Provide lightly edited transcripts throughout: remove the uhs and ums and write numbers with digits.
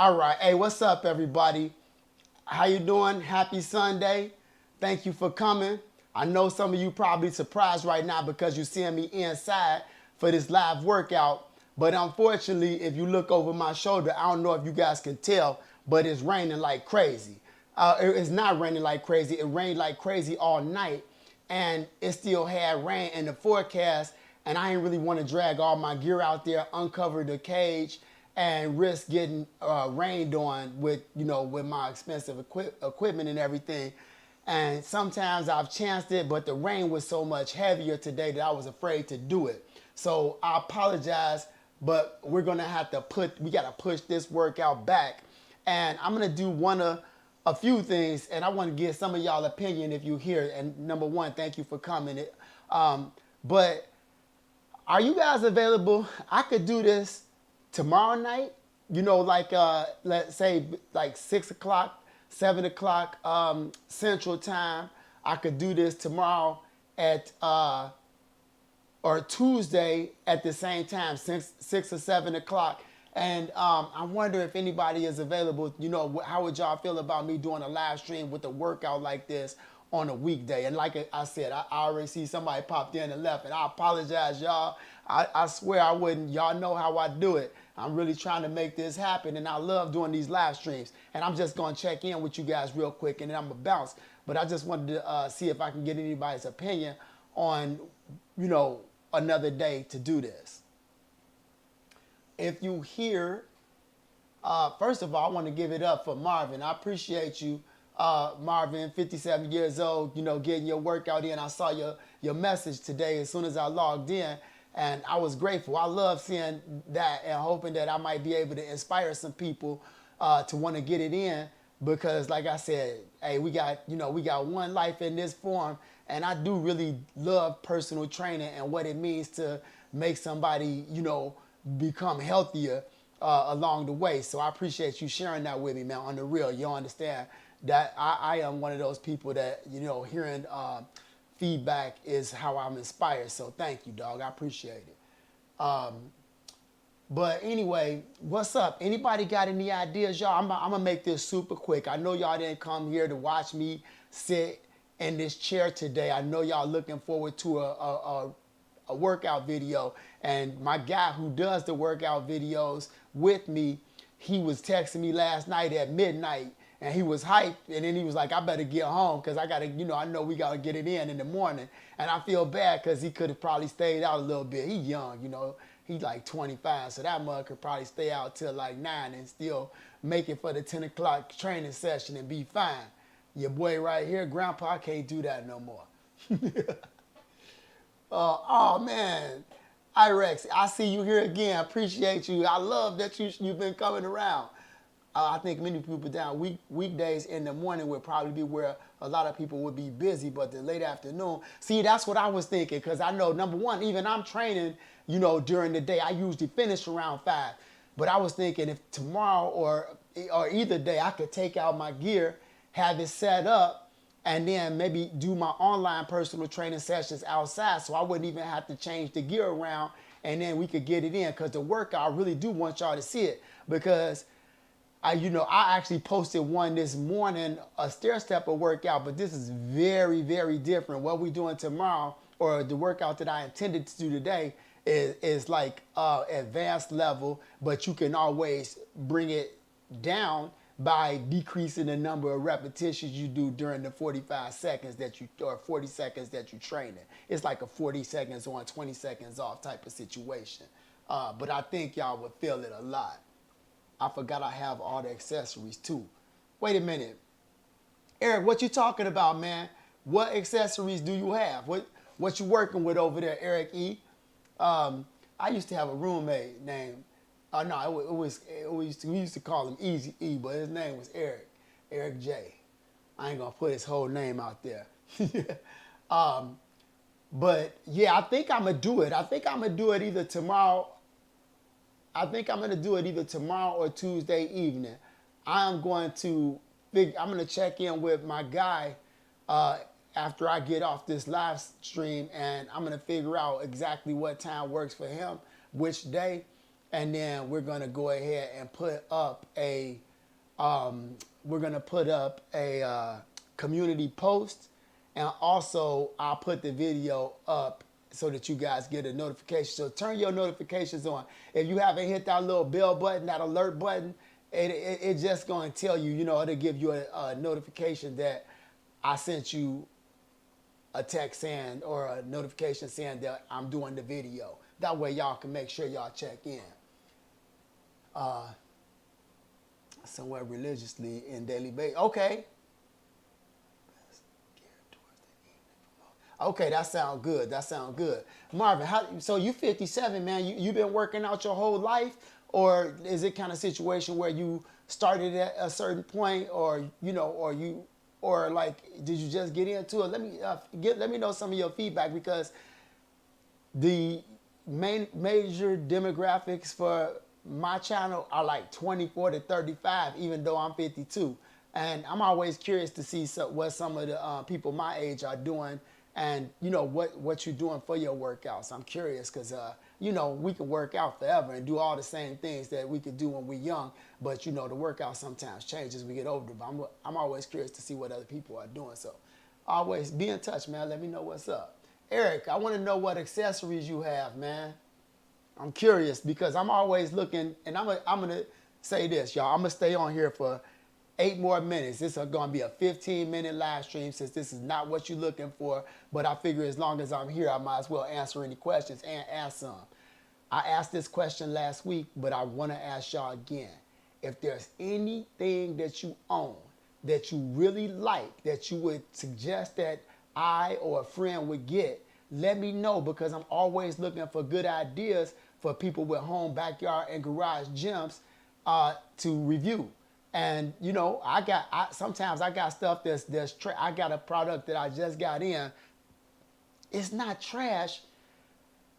All right. Hey, what's up, everybody? How you doing? Happy Sunday. Thank you for coming. I know some of you probably surprised right now because you're seeing me inside for this live workout. But unfortunately, if you look over my shoulder, I don't know if you guys can tell, but it's raining like crazy. It's not raining like crazy. It rained like crazy all night, and it still had rain in the forecast. And I didn't really want to drag all my gear out there, uncover the cage, and risk getting rained on with with my expensive equipment and everything. And sometimes I've chanced it, but the rain was so much heavier today that I was afraid to do it. So I apologize, but we're gonna have to we gotta push this workout back. And I'm gonna do a few things, and I want to get some of y'all opinion if you hear. And number one, thank you for coming. But are you guys available? I could do this tomorrow night, like let's say like 6 o'clock, 7 o'clock Central Time. I could do this tomorrow at or Tuesday at the same time, 6 or 7 o'clock. And I wonder if anybody is available. How would y'all feel about me doing a live stream with a workout like this on a weekday? And like I said, I already see somebody popped in and left, and I apologize, y'all. I swear I wouldn't. Y'all know how I do it. I'm really trying to make this happen, and I love doing these live streams. And I'm just going to check in with you guys real quick, and then I'm going to bounce. But I just wanted to see if I can get anybody's opinion on, another day to do this. If you hear, first of all, I want to give it up for Marvin. I appreciate you, Marvin, 57 years old, getting your workout in. I saw your message today as soon as I logged in, and I was grateful. I love seeing that and hoping that I might be able to inspire some people to want to get it in, because like I said, hey, we got one life in this form, and I do really love personal training and what it means to make somebody, become healthier along the way. So I appreciate you sharing that with me, man. On the real, you understand that I am one of those people that, hearing feedback is how I'm inspired. So thank you, dog. I appreciate it. But anyway, what's up? Anybody got any ideas, y'all? I'm gonna make this super quick. I know y'all didn't come here to watch me sit in this chair today. I know y'all looking forward to a workout video, and my guy who does the workout videos with me, he was texting me last night at midnight, and he was hyped, and then he was like, I better get home because I gotta, I know we gotta get it in the morning. And I feel bad because he could have probably stayed out a little bit. He young, he's like 25, so that mug could probably stay out till like 9 and still make it for the 10 o'clock training session and be fine. Your boy right here, Grandpa, can't do that no more. Oh man, Irex, I see you here again. I appreciate you. I love that you've been coming around. I think many people down weekdays in the morning would probably be where a lot of people would be busy, but the late afternoon. See, that's what I was thinking, because I know, number one, even I'm training, during the day. I usually finish around 5. But I was thinking if tomorrow or either day I could take out my gear, have it set up, and then maybe do my online personal training sessions outside, so I wouldn't even have to change the gear around, and then we could get it in. Because the workout, I really do want y'all to see it, because I actually posted one this morning, a stair stepper workout, but this is very, very different. What we're doing tomorrow, or the workout that I intended to do today, is like advanced level, but you can always bring it down by decreasing the number of repetitions you do during the 45 seconds or 40 seconds that you train in. It's like a 40 seconds on, 20 seconds off type of situation. But I think y'all would feel it a lot. I forgot I have all the accessories too. Wait a minute. Eric, what you talking about, man? What accessories do you have? What you working with over there, Eric E? I used to have a roommate named, we used to call him Easy E, but his name was Eric J. I ain't gonna put his whole name out there. But yeah, I think I'm gonna do it. I think I'm gonna do it either tomorrow. I think I'm gonna do it either tomorrow or Tuesday evening. I'm gonna check in with my guy after I get off this live stream, and I'm gonna figure out exactly what time works for him, which day. and then we're gonna go ahead and put up a community post, and also I'll put the video up so that you guys get a notification. So turn your notifications on. If you haven't hit that little bell button, that alert button, it's just going to tell you, it'll give you a notification that I sent you a text saying, or a notification saying that I'm doing the video. That way y'all can make sure y'all check in. Somewhere religiously in daily basis. Okay. Okay, that sounds good. That sounds good. Marvin, so you 57, man. You been working out your whole life, or is it kind of situation where you started at a certain point, or did you just get into it? Let me know some of your feedback, because the major demographics for my channel are like 24 to 35, even though I'm 52, and I'm always curious to see what some of the people my age are doing. And what you're doing for your workouts. I'm curious because we can work out forever and do all the same things that we could do when we're young, but the workout sometimes changes as we get older. But I'm always curious to see what other people are doing. So always be in touch, man. Let me know what's up. Eric, I want to know what accessories you have, man. I'm curious because I'm always looking, and I'm gonna say this, y'all. I'm gonna stay on here for 8 more minutes. This is going to be a 15-minute live stream, since this is not what you're looking for. But I figure as long as I'm here, I might as well answer any questions and ask some. I asked this question last week, but I want to ask y'all again. If there's anything that you own that you really like, that you would suggest that I or a friend would get, let me know, because I'm always looking for good ideas for people with home, backyard, and garage gyms to review. And sometimes I got stuff I got a product that I just got in. It's not trash.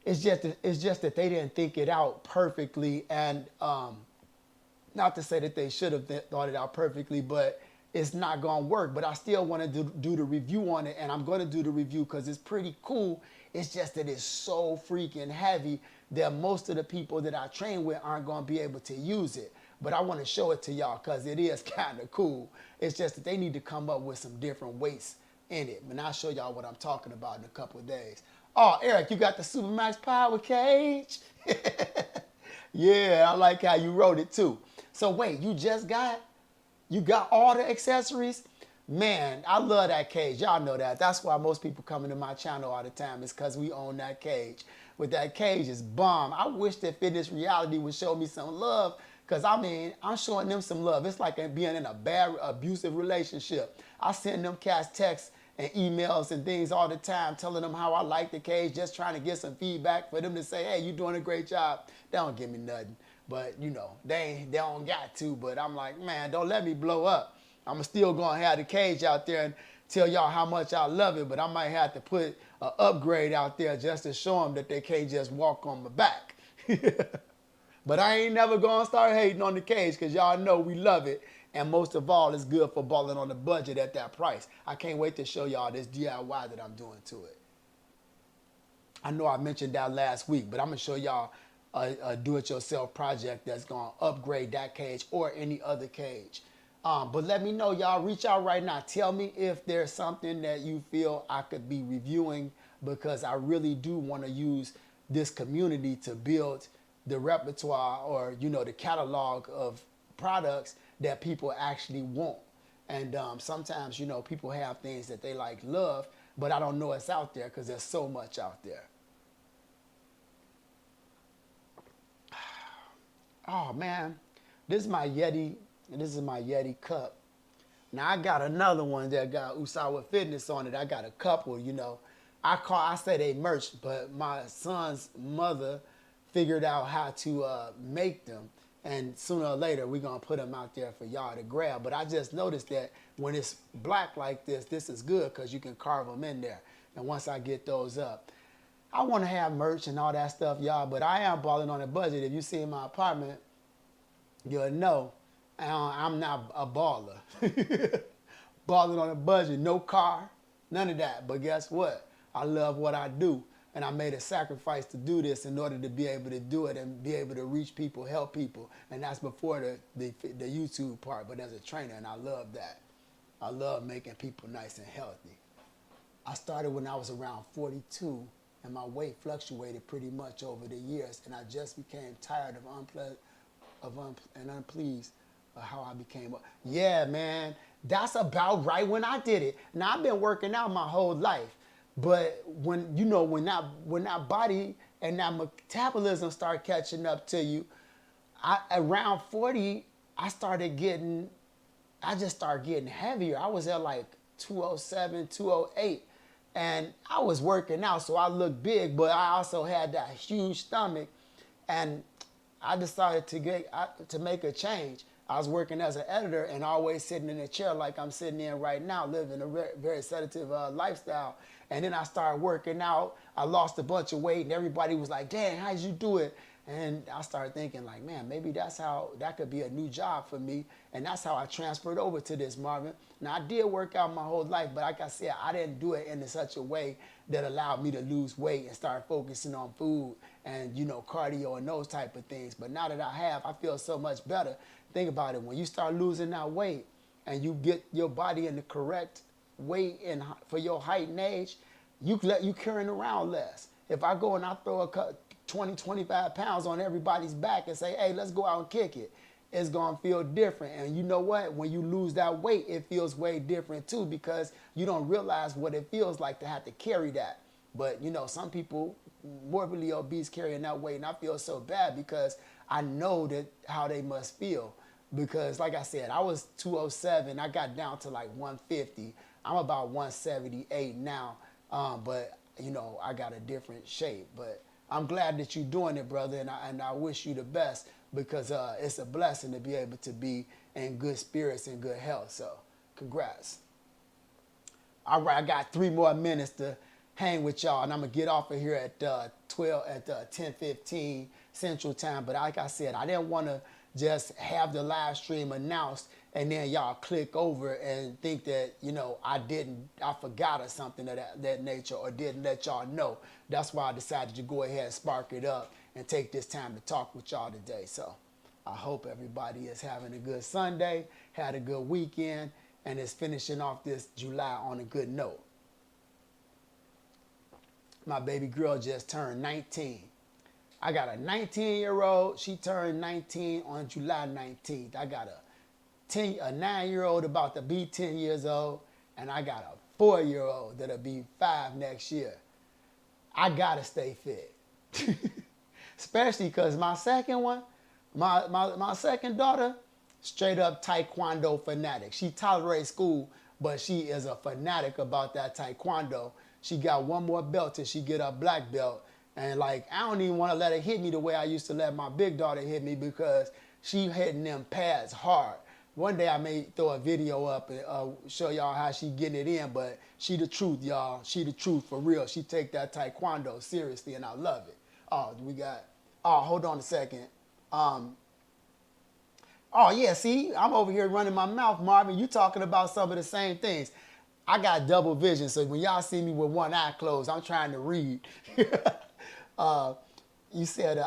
It's just that they didn't think it out perfectly, and not to say that they should have thought it out perfectly, but it's not gonna work. But I still want to do the review on it, and I'm gonna do the review because it's pretty cool. It's just that it's so freaking heavy that most of the people that I train with aren't gonna be able to use it. But I want to show it to y'all because it is kind of cool. It's just that they need to come up with some different weights in it. And I'll show y'all what I'm talking about in a couple of days. Oh, Eric, you got the Supermax Power Cage? Yeah, I like how you wrote it too. So wait, you got all the accessories? Man, I love that cage. Y'all know that. That's why most people come into my channel all the time, is because we own that cage. With that cage, it's bomb. I wish that Fitness Reality would show me some love, because I'm showing them some love. It's like being in a bad, abusive relationship. I send them cats texts and emails and things all the time, telling them how I like the cage, just trying to get some feedback for them to say, hey, you're doing a great job. They don't give me nothing. But, they don't got to. But I'm like, man, don't let me blow up. I'm still going to have the cage out there and tell y'all how much I love it. But I might have to put an upgrade out there just to show them that they can't just walk on my back. But I ain't never gonna start hating on the cage, because y'all know we love it. And most of all, it's good for balling on the budget at that price. I can't wait to show y'all this DIY that I'm doing to it. I know I mentioned that last week, but I'm gonna show y'all a do-it-yourself project that's gonna upgrade that cage or any other cage. But let me know, y'all. Reach out right now. Tell me if there's something that you feel I could be reviewing, because I really do want to use this community to build the repertoire, or the catalog of products that people actually want. And sometimes people have things that they love, but I don't know it's out there because there's so much out there. Oh man, this is my Yeti cup. Now I got another one that got Usawa Fitness on it. I got a couple. I say they merch, but my son's mother figured out how to make them, and sooner or later we're gonna put them out there for y'all to grab. But I just noticed that when it's black like this is good because you can carve them in there. And once I get those up, I want to have merch and all that stuff, y'all, but I am balling on a budget. If you see in my apartment, you'll know I'm not a baller. Balling on a budget, no car, none of that. But guess what? I love what I do. and I made a sacrifice to do this in order to be able to do it and be able to reach people, help people. And that's before the YouTube part, but as a trainer, and I love that. I love making people nice and healthy. I started when I was around 42, and my weight fluctuated pretty much over the years, and I just became tired and unpleased of how I became. Yeah, man, that's about right when I did it. Now, I've been working out my whole life, but when that body and that metabolism start catching up to you, around 40, I just started getting heavier. I was at like 207, 208. And I was working out, so I looked big, but I also had that huge stomach. And I decided to make a change. I was working as an editor and always sitting in a chair like I'm sitting in right now, living a very sedative lifestyle. And then I started working out. I lost a bunch of weight, and everybody was like, "Dang, how'd you do it?" And I started thinking like, man, maybe that could be a new job for me. And that's how I transferred over to this, Marvin. Now, I did work out my whole life, but like I said, I didn't do it in such a way that allowed me to lose weight and start focusing on food and, cardio and those type of things. But now that I have, I feel so much better. Think about it. When you start losing that weight and you get your body in the correct weight for your height and age, you carrying around less. If I go and I throw 20, 25 pounds on everybody's back and say, hey, let's go out and kick it, it's going to feel different. And you know what? When you lose that weight, it feels way different too, because you don't realize what it feels like to have to carry that. But, some people morbidly obese carrying that weight, and I feel so bad because I know how they must feel. Because like I said, I was 207. I got down to like 150. I'm about 178 now. But, I got a different shape. But I'm glad that you're doing it, brother, and I wish you the best, because it's a blessing to be able to be in good spirits and good health. So, congrats. All right, I got 3 more minutes to hang with y'all, and I'm gonna get off of here at 10:15 Central Time. But like I said, I didn't want to just have the live stream announced and then y'all click over and think that, I forgot or something of that nature, or didn't let y'all know. That's why I decided to go ahead and spark it up and take this time to talk with y'all today. So I hope everybody is having a good Sunday, had a good weekend, and is finishing off this July on a good note. My baby girl just turned 19. I got a 19-year-old. She turned 19 on July 19th. I got a 9-year-old about to be 10 years old, and I got a 4-year-old that'll be 5 next year. I gotta stay fit. Especially because my second one, my second daughter, straight up Taekwondo fanatic. She tolerates school, but she is a fanatic about that Taekwondo. She got 1 more belt till she get her black belt. And I don't even want to let her hit me the way I used to let my big daughter hit me, because she hitting them pads hard. One day I may throw a video up and show y'all how she getting it in, but she the truth, y'all. She the truth for real. She take that Taekwondo seriously, and I love it. Hold on a second. Yeah, see, I'm over here running my mouth, Marvin. You talking about some of the same things. I got double vision, so when y'all see me with one eye closed, I'm trying to read. You said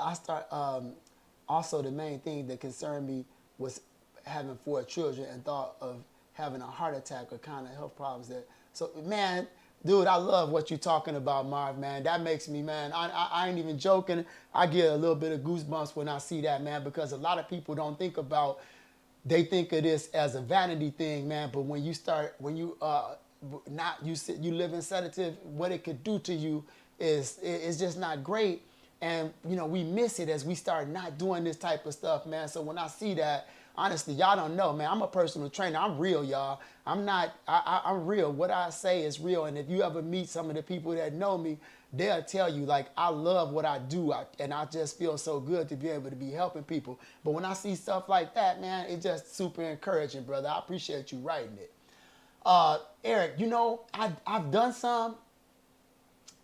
also the main thing that concerned me was having 4 children and thought of having a heart attack or kind of health problems man, dude, I love what you're talking about, Marv, man. That makes me, man, I ain't even joking. I get a little bit of goosebumps when I see that, man, because a lot of people don't think about, they think of this as a vanity thing, man, but when you live in sedative, what it could do to you is just not great. And, we miss it as we start not doing this type of stuff, man. So when I see that, honestly, y'all don't know, man. I'm a personal trainer. I'm real, y'all. I'm real. What I say is real. And if you ever meet some of the people that know me, they'll tell you, I love what I do. And I just feel so good to be able to be helping people. But when I see stuff like that, man, it's just super encouraging, brother. I appreciate you writing it. Eric, I've done some.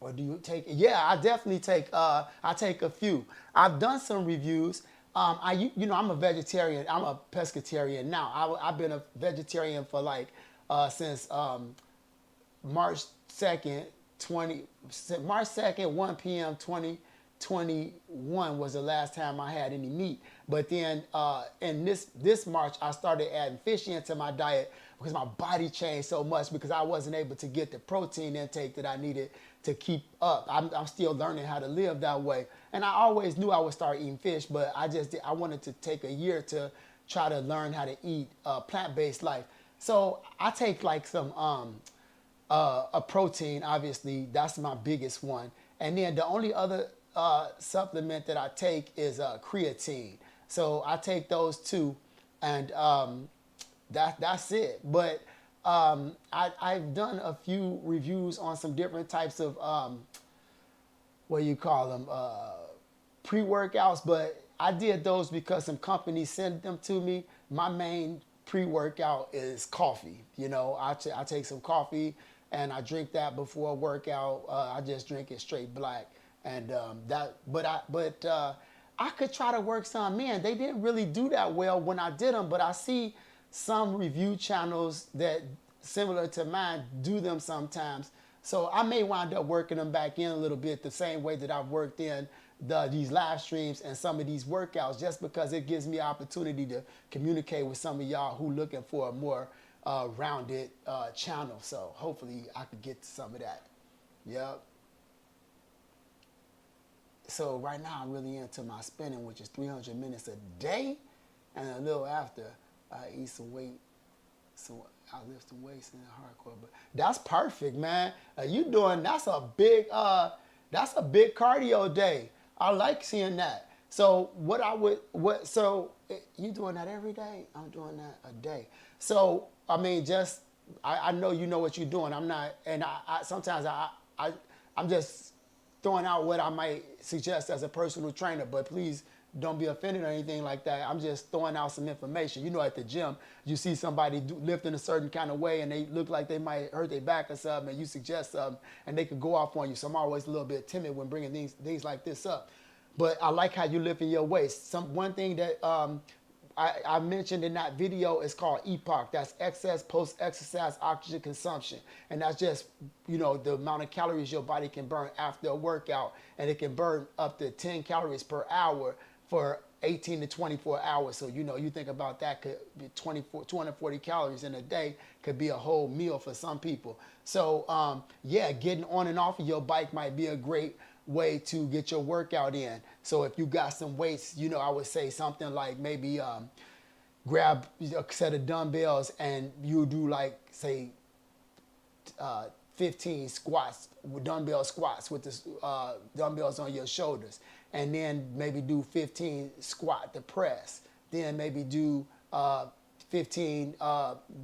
Or do you take? Yeah, I definitely take. I take a few. I've done some reviews. I'm a vegetarian. I'm a pescatarian now. I've been a vegetarian for since March 2nd, March 2nd, 1 p.m. 2021 was the last time I had any meat. But then in this March, I started adding fish into my diet because my body changed so much because I wasn't able to get the protein intake that I needed to keep up. I'm still learning how to live that way. And I always knew I would start eating fish, but I wanted to take a year to try to learn how to eat plant-based life. So I take like some a protein, obviously, that's my biggest one. And then the only other supplement that I take is creatine. So I take those two, and that's it. But I've done a few reviews on some different types of, what you call them, pre-workouts, but I did those because some companies sent them to me. My main pre-workout is coffee. You know, I take some coffee and I drink that before a workout. I just drink it straight black, and I could try to work some in. They didn't really do that well when I did them, but I see some review channels that similar to mine do them sometimes. So I may wind up working them back in a little bit the same way that I've worked in these live streams and some of these workouts, just because it gives me opportunity to communicate with some of y'all who looking for a more rounded channel. So hopefully I could get to some of that. Yep. So right now I'm really into my spinning, which is 300 minutes a day, and a little after I eat some weight. So I lift some weights in the hardcore, but that's perfect, man. That's a big cardio day. I like seeing that. So you doing that every day? I'm doing that a day. So I mean, I know you know what you're doing. I'm not, and sometimes I'm just throwing out what I might suggest as a personal trainer, but please don't be offended or anything like that. I'm just throwing out some information. You know, at the gym, you see somebody lifting a certain kind of way and they look like they might hurt their back or something, and you suggest something and they could go off on you. So I'm always a little bit timid when bringing things like this up. But I like how you're lifting your weights. One thing that I mentioned in that video is called EPOC. That's excess post-exercise oxygen consumption. And that's just, you know, the amount of calories your body can burn after a workout. And it can burn up to 10 calories per hour for 18 to 24 hours. So, you know, you think about that, could be 240 calories in a day could be a whole meal for some people. So, yeah, getting on and off of your bike might be a great way to get your workout in. So if you got some weights, you know, I would say something like maybe grab a set of dumbbells and you do like, say, 15 squats, dumbbell squats with the dumbbells on your shoulders. And then maybe do 15 squat to press. Then maybe do 15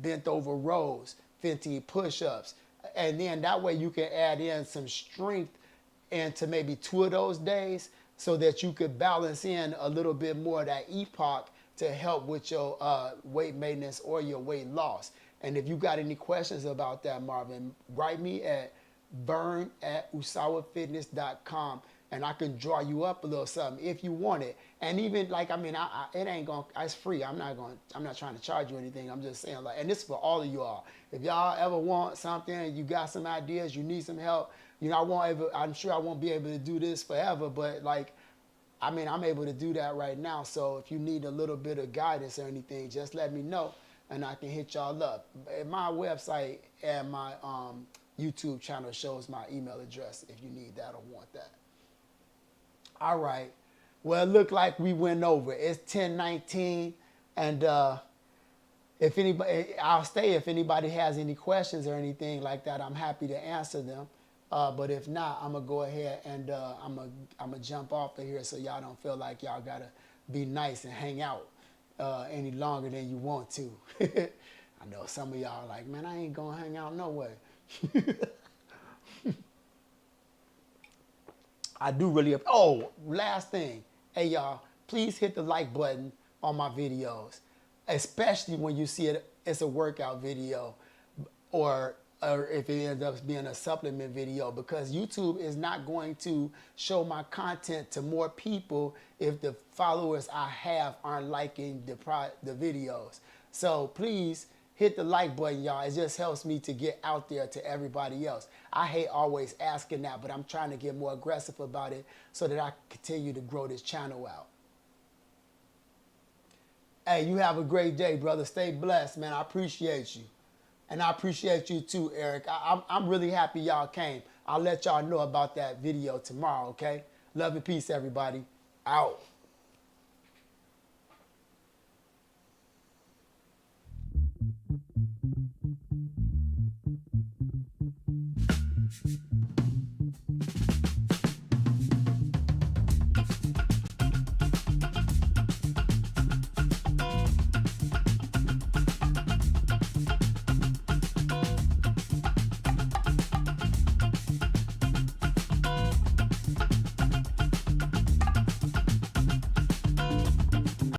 bent over rows, 15 push-ups. And then that way you can add in some strength into maybe 2 of those days so that you could balance in a little bit more of that EPOC to help with your weight maintenance or your weight loss. And if you got any questions about that, Marvin, write me at vern@usawafitness.com. And I can draw you up a little something if you want it. And even like, I mean, it ain't going, it's free. I'm not trying to charge you anything. I'm just saying, like, and this is for all of you all. If y'all ever want something, you got some ideas, you need some help, you know, I'm sure I won't be able to do this forever, but like, I mean, I'm able to do that right now. So if you need a little bit of guidance or anything, just let me know and I can hit y'all up. My website and my YouTube channel shows my email address if you need that or want that. All right. Well, it looked like we went over. It's 10:19, and if anybody has any questions or anything like that, I'm happy to answer them. But if not, I'm gonna go ahead and I'm gonna jump off of here so y'all don't feel like y'all gotta be nice and hang out any longer than you want to. I know some of y'all are like, man, I ain't gonna hang out no way. I do really, last thing. Hey, y'all, please hit the like button on my videos, especially when you see it's a workout video or if it ends up being a supplement video, because YouTube is not going to show my content to more people if the followers I have aren't liking the videos. So please, hit the like button, y'all. It just helps me to get out there to everybody else. I hate always asking that, but I'm trying to get more aggressive about it so that I continue to grow this channel out. Hey, you have a great day, brother. Stay blessed, man. I appreciate you. And I appreciate you too, Eric. I'm really happy y'all came. I'll let y'all know about that video tomorrow, okay? Love and peace, everybody. Out.